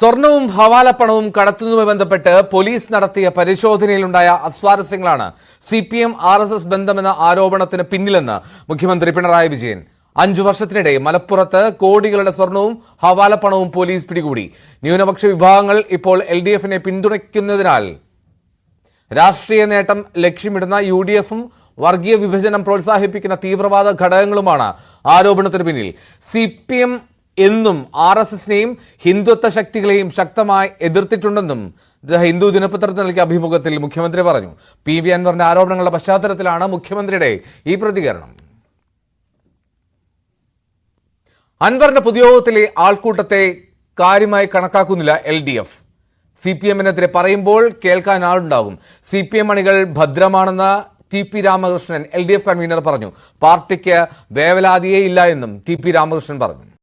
സ്വർണവും ഹവാലപ്പണവും കടത്തുന്നതുമായി ബന്ധപ്പെട്ട് പോലീസ് നടത്തിയ പരിശോധനയിലുണ്ടായ അസ്വാരസ്യങ്ങളാണ് CPM RSS ബന്ധമെന്ന ആരോപണത്തിന് പിന്നിലെന്ന് മുഖ്യമന്ത്രി പിണറായി വിജയൻ. 5 വർഷത്തിനിടെ മലപ്പുറത്ത് കോടികളുടെ സ്വർണവും ഹവാലപ്പണവും പോലീസ് പിടികൂടി. ന്യൂനപക്ഷ വിഭാഗങ്ങൾ ഇപ്പോൾ LDFനെ പിന്തുണയ്ക്കുന്നതിനാൽ രാഷ്ട്രീയ നേട്ടം ലക്ഷ്യമിടുന്ന UDFും വർഗീയ വിഭജനം പ്രോത്സാഹിപ്പിക്കുന്ന തീവ്രവാദ ഘടകങ്ങളുമാണ് ആരോപണത്തിന് പിന്നിൽ. CPM എന്നും RSSനെയും ഹിന്ദുത്വ ശക്തികളെയും ശക്തമായി എതിർത്തിട്ടുണ്ടെന്നും ഹിന്ദു ദിനപത്രത്തിന് നൽകിയ അഭിമുഖത്തിൽ മുഖ്യമന്ത്രി പറഞ്ഞു. PV അൻവറിന്റെ ആരോപണങ്ങളുടെ പശ്ചാത്തലത്തിലാണ് മുഖ്യമന്ത്രിയുടെ ഈ പ്രതികരണം. അൻവറിന്റെ പൊതുയോഗത്തിലെ ആൾക്കൂട്ടത്തെ കാര്യമായി കണക്കാക്കുന്നില്ല LDF. CPMനെതിരെ പറയുമ്പോൾ കേൾക്കാൻ ആളുണ്ടാകും. CPM അണികൾ ഭദ്രമാണെന്ന് TP രാമകൃഷ്ണൻ LDF കൺവീനർ പറഞ്ഞു. പാർട്ടിക്ക് വേവലാതിയേ ഇല്ല എന്നും TP രാമകൃഷ്ണൻ പറഞ്ഞു.